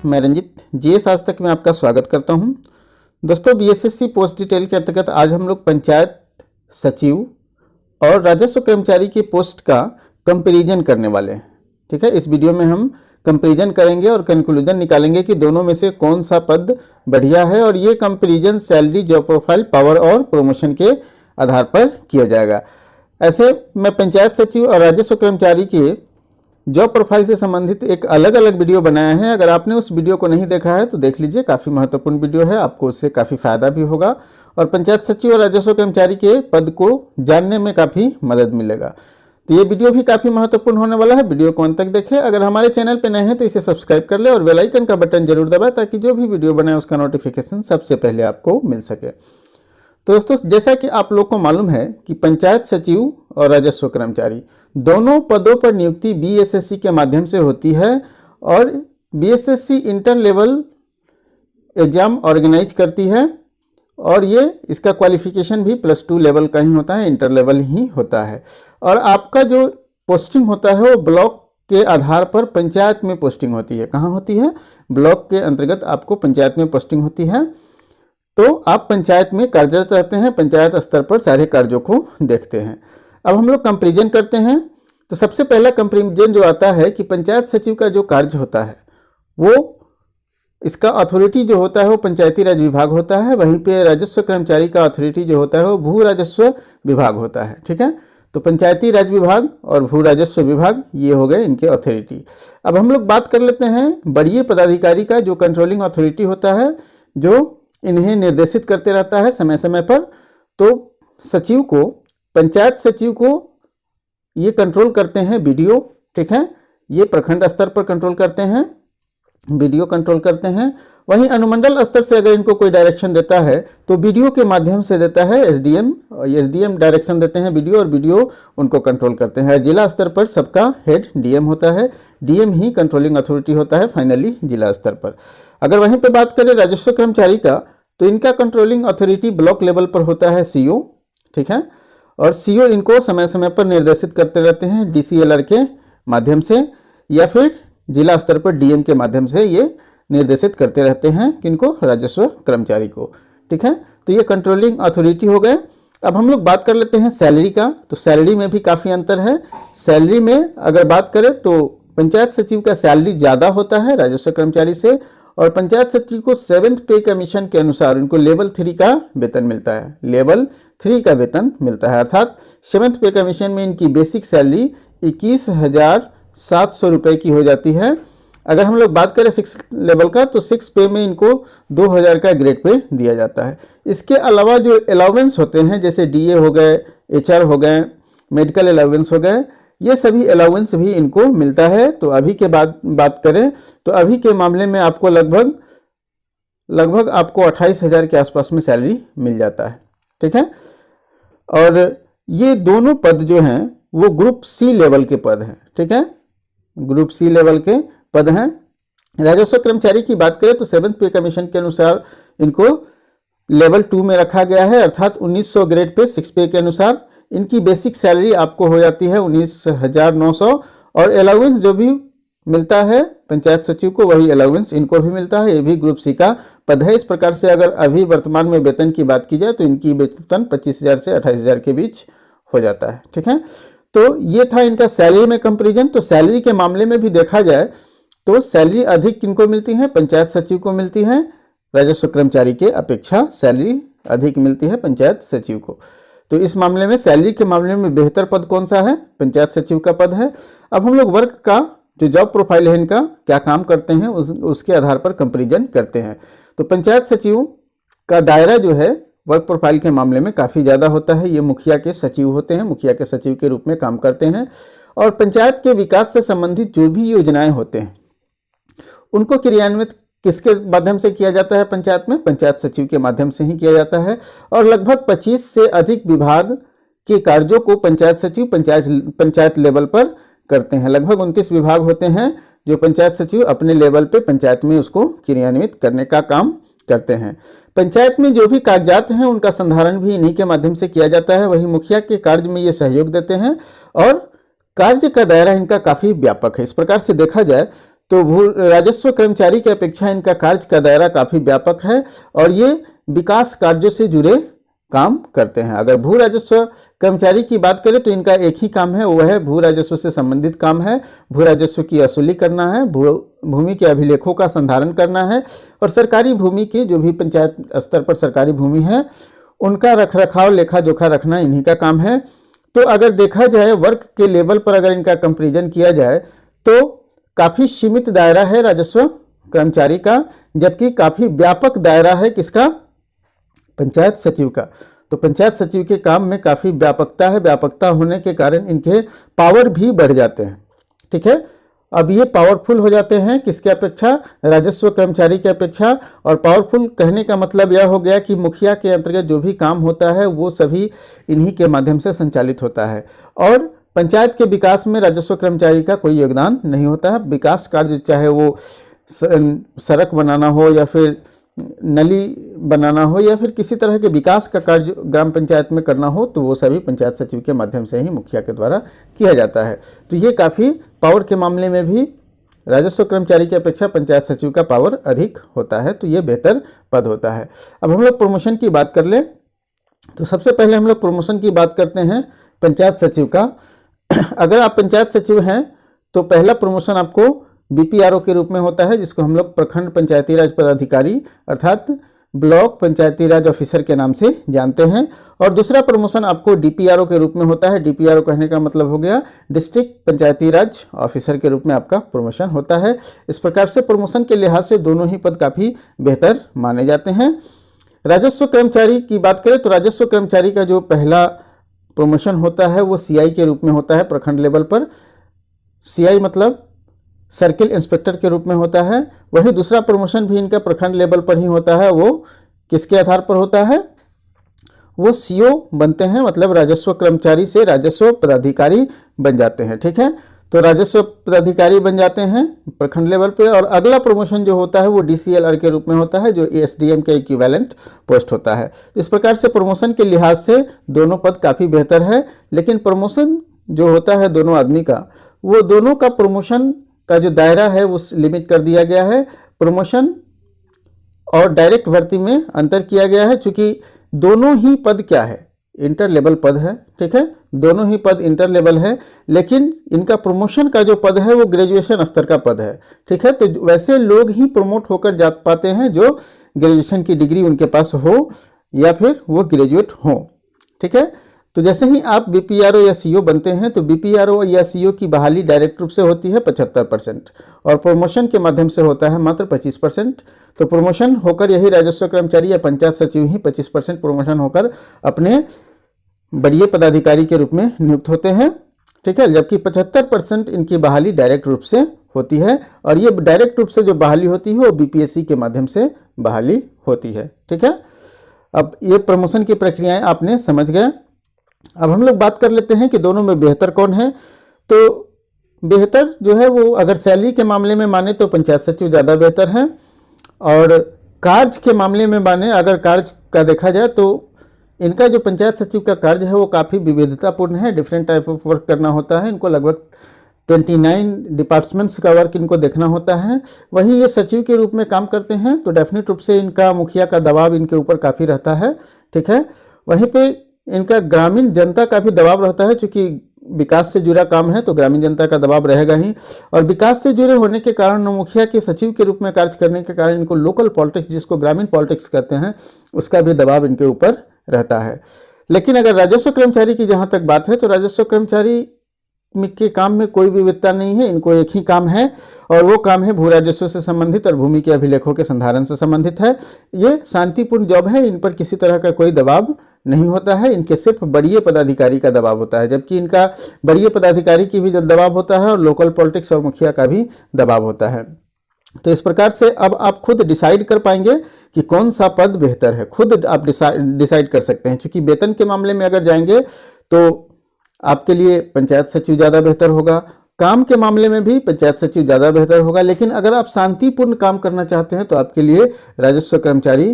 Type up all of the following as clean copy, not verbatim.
मैं रंजित जीएस आज तक में आपका स्वागत करता हूं। दोस्तों, बीएसएससी पोस्ट डिटेल के अंतर्गत आज हम लोग पंचायत सचिव और राजस्व कर्मचारी की पोस्ट का कंपैरिजन करने वाले हैं। ठीक है, इस वीडियो में हम कंपैरिजन करेंगे और कंक्लूजन निकालेंगे कि दोनों में से कौन सा पद बढ़िया है, और ये comparison salary, job profile, power और प्रमोशन के आधार पर किया जाएगा। ऐसे मैं पंचायत सचिव और राजस्व कर्मचारी के जॉब प्रोफाइल से संबंधित एक अलग अलग वीडियो बनाया है। अगर आपने उस वीडियो को नहीं देखा है तो देख लीजिए, काफ़ी महत्वपूर्ण वीडियो है, आपको उससे काफ़ी फायदा भी होगा और पंचायत सचिव और राजस्व कर्मचारी के पद को जानने में काफ़ी मदद मिलेगा। तो ये वीडियो भी काफ़ी महत्वपूर्ण होने वाला है, वीडियो को अंत तक देखें। अगर हमारे चैनल पर नए हैं तो इसे सब्सक्राइब कर ले और बेल आइकन का बटन जरूर दबाएं ताकि जो भी वीडियो बनाए उसका नोटिफिकेशन सबसे पहले आपको मिल सके। तो दोस्तों, जैसा कि आप लोग को मालूम है कि पंचायत सचिव और राजस्व कर्मचारी दोनों पदों पर नियुक्ति बीएसएससी के माध्यम से होती है और BSSC inter level exam organize करती है और ये इसका क्वालिफिकेशन भी +2 लेवल का ही होता है, इंटर लेवल ही होता है। और आपका जो पोस्टिंग होता है वो ब्लॉक के आधार पर पंचायत में पोस्टिंग होती है। कहाँ होती है? ब्लॉक के अंतर्गत आपको पंचायत में पोस्टिंग होती है। तो आप पंचायत में कार्यरत रहते हैं, पंचायत स्तर पर सारे कार्यों को देखते हैं। अब हम लोग कंपैरिजन करते हैं। तो सबसे पहला कंपैरिजन जो आता है कि पंचायत सचिव का जो कार्य होता है वो इसका अथॉरिटी जो होता है वो पंचायती राज विभाग होता है, वहीं पे राजस्व कर्मचारी का अथॉरिटी जो होता है वो भू राजस्व विभाग होता है। ठीक है, तो पंचायती राज विभाग और भू राजस्व विभाग ये हो गए इनके अथॉरिटी। अब हम लोग बात कर लेते हैं वरीय पदाधिकारी का, जो कंट्रोलिंग अथॉरिटी होता है, जो इन्हें निर्देशित करते रहता है समय समय पर। तो सचिव को, पंचायत सचिव को ये कंट्रोल करते हैं बीडीओ। ठीक है, ये प्रखंड स्तर पर कंट्रोल करते हैं, बीडीओ कंट्रोल करते हैं। वहीं अनुमंडल स्तर से अगर इनको कोई डायरेक्शन देता है तो बीडीओ के माध्यम से देता है एसडीएम। एसडीएम डायरेक्शन देते हैं बीडीओ और बीडीओ उनको कंट्रोल करते हैं। जिला स्तर पर सबका हेड डीएम होता है, डीएम ही कंट्रोलिंग अथॉरिटी होता है फाइनली जिला स्तर पर। अगर वहीं पे बात करें राजस्व कर्मचारी का, तो इनका कंट्रोलिंग अथॉरिटी ब्लॉक लेवल पर होता है सीओ। ठीक है, और सीओ इनको समय समय पर निर्देशित करते रहते हैं डीसीएलआर के माध्यम से या फिर जिला स्तर पर डीएम के माध्यम से ये निर्देशित करते रहते हैं किनको? राजस्व कर्मचारी को। ठीक है, तो ये कंट्रोलिंग अथॉरिटी हो गए। अब हम लोग बात कर लेते हैं सैलरी का। तो सैलरी में भी काफ़ी अंतर है। सैलरी में अगर बात करें तो पंचायत सचिव का सैलरी ज़्यादा होता है राजस्व कर्मचारी से, और पंचायत सचिव को 7th पे कमीशन के अनुसार उनको लेवल 3 का वेतन मिलता है, लेवल 3 का वेतन मिलता है। अर्थात 7th पे कमीशन में इनकी बेसिक सैलरी 21,700 रुपये की हो जाती है। अगर हम लोग बात करें 6 लेवल का, तो 6 पे में इनको 2000 का ग्रेड पे दिया जाता है। इसके अलावा जो अलाउंस होते हैं, जैसे डीए हो गए, एचआर हो गए, मेडिकल अलाउंस हो गए, ये सभी अलाउंस भी इनको मिलता है। तो अभी के बाद बात करें तो अभी के मामले में आपको लगभग आपको 28,000 के आसपास में सैलरी मिल जाता है। ठीक है, और ये दोनों पद जो हैं वो ग्रुप सी लेवल के पद हैं। ठीक है, ग्रुप सी लेवल के पद हैं। राजस्व कर्मचारी की बात करें तो 7th पे कमीशन के अनुसार इनको लेवल 2 में रखा गया है, अर्थात 1900 ग्रेड पे 6 पे के अनुसार इनकी बेसिक सैलरी आपको हो जाती है 19,900, और अलाउंस जो भी मिलता है पंचायत सचिव को वही अलाउंस इनको भी मिलता है। ये भी ग्रुप सी का पद है। इस प्रकार से अगर अभी वर्तमान में वेतन की बात की जाए तो इनकी वेतन 25,000 से 28,000 के बीच हो जाता है। ठीक है, तो ये था इनका सैलरी में कंपेरिजन। तो सैलरी के मामले में भी देखा जाए तो सैलरी अधिक किनको मिलती है? पंचायत सचिव को मिलती है। राजस्व कर्मचारी के अपेक्षा सैलरी अधिक मिलती है पंचायत सचिव को। तो इस मामले में, सैलरी के मामले में बेहतर पद कौन सा है? पंचायत सचिव का पद है। अब हम लोग वर्क का जो जॉब प्रोफाइल है, इनका क्या काम करते हैं उसके आधार पर कंपैरिजन करते हैं। तो पंचायत सचिव का दायरा जो है वर्क प्रोफाइल के मामले में काफ़ी ज़्यादा होता है। ये मुखिया के सचिव होते हैं, मुखिया के सचिव के रूप में काम करते हैं, और पंचायत के विकास से संबंधित जो भी योजनाएं होते हैं उनको क्रियान्वित किसके माध्यम से किया जाता है? पंचायत में पंचायत सचिव के माध्यम से ही किया जाता है। और लगभग 25 से अधिक विभाग के कार्यों को पंचायत सचिव पंचायत लेवल पर करते हैं। लगभग 29 विभाग होते हैं जो पंचायत सचिव अपने लेवल पे पंचायत में उसको क्रियान्वित करने का काम करते हैं। पंचायत में जो भी कागजात हैं उनका संधारण भी इन्हीं के माध्यम से किया जाता है। वही मुखिया के कार्य में ये सहयोग देते हैं और कार्य का दायरा इनका काफ़ी व्यापक है। इस प्रकार से देखा जाए तो भू राजस्व कर्मचारी की अपेक्षा इनका कार्य का दायरा काफ़ी व्यापक है और ये विकास कार्यों से जुड़े काम करते हैं। अगर भू राजस्व कर्मचारी की बात करें तो इनका एक ही काम है, वह है भू राजस्व से संबंधित काम है। भू राजस्व की वसूली करना है, भूमि के अभिलेखों का संधारण करना है और सरकारी भूमि की जो भी पंचायत स्तर पर सरकारी भूमि है उनका रखरखाव लेखा जोखा रखना इन्हीं का काम है। तो अगर देखा जाए वर्क के लेवल पर अगर इनका कंपैरिजन किया जाए तो काफ़ी सीमित दायरा है राजस्व कर्मचारी का, जबकि काफ़ी व्यापक दायरा है किसका, पंचायत सचिव का। तो पंचायत सचिव के काम में काफ़ी व्यापकता है, व्यापकता होने के कारण इनके पावर भी बढ़ जाते हैं। ठीक है, अब ये पावरफुल हो जाते हैं किसके अपेक्षा, राजस्व कर्मचारी के अपेक्षा। और पावरफुल कहने का मतलब यह हो गया कि मुखिया के अंतर्गत जो भी काम होता है वो सभी इन्हीं के माध्यम से संचालित होता है और पंचायत के विकास में राजस्व कर्मचारी का कोई योगदान नहीं होता है। विकास कार्य चाहे वो सड़क बनाना हो या फिर नली बनाना हो या फिर किसी तरह के विकास का कार्य ग्राम पंचायत में करना हो तो वो सभी पंचायत सचिव के माध्यम से ही मुखिया के द्वारा किया जाता है। तो ये काफ़ी पावर के मामले में भी राजस्व कर्मचारी की अपेक्षा पंचायत सचिव का पावर अधिक होता है, तो ये बेहतर पद होता है। अब हम लोग प्रमोशन की बात कर ले तो सबसे पहले हम लोग प्रमोशन की बात करते हैं पंचायत सचिव का। अगर आप पंचायत सचिव हैं तो पहला प्रमोशन आपको बीपीआरओ के रूप में होता है, जिसको हम लोग प्रखंड पंचायती राज पदाधिकारी अर्थात ब्लॉक पंचायती राज ऑफिसर के नाम से जानते हैं। और दूसरा प्रमोशन आपको डीपीआरओ के रूप में होता है। डीपीआरओ कहने का मतलब हो गया डिस्ट्रिक्ट पंचायती राज ऑफिसर के रूप में आपका प्रमोशन होता है। इस प्रकार से प्रमोशन के लिहाज से दोनों ही पद काफ़ी बेहतर माने जाते हैं। राजस्व कर्मचारी की बात करें तो राजस्व कर्मचारी का जो पहला प्रमोशन होता है वो सीआई के रूप में होता है प्रखंड लेवल पर। सीआई मतलब सर्किल इंस्पेक्टर के रूप में होता है। वही दूसरा प्रमोशन भी इनका प्रखंड लेवल पर ही होता है। वो किसके आधार पर होता है, वो सीओ बनते हैं, मतलब राजस्व कर्मचारी से राजस्व पदाधिकारी बन जाते हैं। ठीक है, तो राजस्व पदाधिकारी बन जाते हैं प्रखंड लेवल पे। और अगला प्रमोशन जो होता है वो डीसीएलआर के रूप में होता है, जो एसडीएम के इक्विवेलेंट पोस्ट होता है। इस प्रकार से प्रमोशन के लिहाज से दोनों पद काफ़ी बेहतर है। लेकिन प्रमोशन जो होता है दोनों आदमी का, वो दोनों का प्रमोशन का जो दायरा है वो लिमिट कर दिया गया है। प्रमोशन और डायरेक्ट भर्ती में अंतर किया गया है, चूँकि दोनों ही पद क्या है, इंटर लेवल पद है। ठीक है, दोनों ही पद इंटर लेवल है, लेकिन इनका प्रमोशन का जो पद है वो ग्रेजुएशन स्तर का पद है। ठीक है, तो वैसे लोग ही प्रमोट होकर जा पाते हैं जो ग्रेजुएशन की डिग्री उनके पास हो या फिर वो ग्रेजुएट हों। ठीक है, तो जैसे ही आप बीपीआरओ या सीओ बनते हैं तो बीपीआरओ या सीओ की बहाली डायरेक्ट रूप से होती है 75% और प्रमोशन के माध्यम से होता है मात्र 25%। तो प्रमोशन होकर यही राजस्व कर्मचारी या पंचायत सचिव ही 25% प्रमोशन होकर अपने बड़े पदाधिकारी के रूप में नियुक्त होते हैं। ठीक है, जबकि 75% इनकी बहाली डायरेक्ट रूप से होती है और ये डायरेक्ट रूप से जो बहाली होती है वो बीपीएससी के माध्यम से बहाली होती है। ठीक है, अब ये प्रमोशन की प्रक्रियाएं आपने समझ गए। अब हम लोग बात कर लेते हैं कि दोनों में बेहतर कौन है। तो बेहतर जो है वो अगर सैलरी के मामले में माने तो पंचायत सचिव ज़्यादा बेहतर है, और कार्य के मामले में माने अगर कार्य का देखा जाए तो इनका जो पंचायत सचिव का कार्य है वो काफ़ी विविधतापूर्ण है। डिफरेंट टाइप ऑफ वर्क करना होता है इनको, लगभग 29 डिपार्टमेंट्स का वर्क इनको देखना होता है। वहीं ये सचिव के रूप में काम करते हैं तो डेफिनेट रूप से इनका मुखिया का दबाव इनके ऊपर काफ़ी रहता है। ठीक है, वहीं पे इनका ग्रामीण जनता का भी दबाव रहता है, क्योंकि विकास से जुड़ा काम है तो ग्रामीण जनता का दबाव रहेगा ही। और विकास से जुड़े होने के कारण मुखिया के सचिव के रूप में कार्य करने के कारण इनको लोकल पॉलिटिक्स, जिसको ग्रामीण पॉलिटिक्स कहते हैं, उसका भी दबाव इनके ऊपर रहता है। लेकिन अगर राजस्व कर्मचारी की जहाँ तक बात है तो राजस्व कर्मचारी के काम में कोई विविधता नहीं है। इनको एक ही काम है और वो काम है भू राजस्व से संबंधित और भूमि के अभिलेखों के संधारण से संबंधित है। ये शांतिपूर्ण जॉब है, इन पर किसी तरह का कोई दबाव नहीं होता है। इनके सिर्फ बड़े पदाधिकारी का दबाव होता है, जबकि इनका बड़े पदाधिकारी की भी दबाव होता है और लोकल पॉलिटिक्स और मुखिया का भी दबाव होता है। तो इस प्रकार से अब आप खुद डिसाइड कर पाएंगे कि कौन सा पद बेहतर है, खुद आप डिसाइड कर सकते हैं। क्योंकि वेतन के मामले में अगर जाएंगे तो आपके लिए पंचायत सचिव ज़्यादा बेहतर होगा, काम के मामले में भी पंचायत सचिव ज़्यादा बेहतर होगा। लेकिन अगर आप शांतिपूर्ण काम करना चाहते हैं तो आपके लिए राजस्व कर्मचारी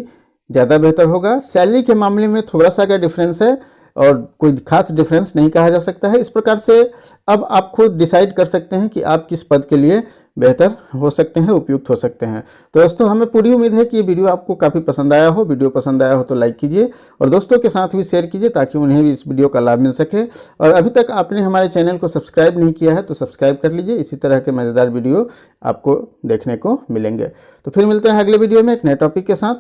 ज़्यादा बेहतर होगा। सैलरी के मामले में थोड़ा सा का डिफरेंस है और कोई खास डिफरेंस नहीं कहा जा सकता है। इस प्रकार से अब आप खुद डिसाइड कर सकते हैं कि आप किस पद के लिए बेहतर हो सकते हैं, उपयुक्त हो सकते हैं। तो दोस्तों हमें पूरी उम्मीद है कि ये वीडियो आपको काफ़ी पसंद आया हो। वीडियो पसंद आया हो तो लाइक कीजिए और दोस्तों के साथ भी शेयर कीजिए ताकि उन्हें भी इस वीडियो का लाभ मिल सके। और अभी तक आपने हमारे चैनल को सब्सक्राइब नहीं किया है तो सब्सक्राइब कर लीजिए, इसी तरह के मज़ेदार वीडियो आपको देखने को मिलेंगे। तो फिर मिलते हैं अगले वीडियो में एक नए टॉपिक के साथ।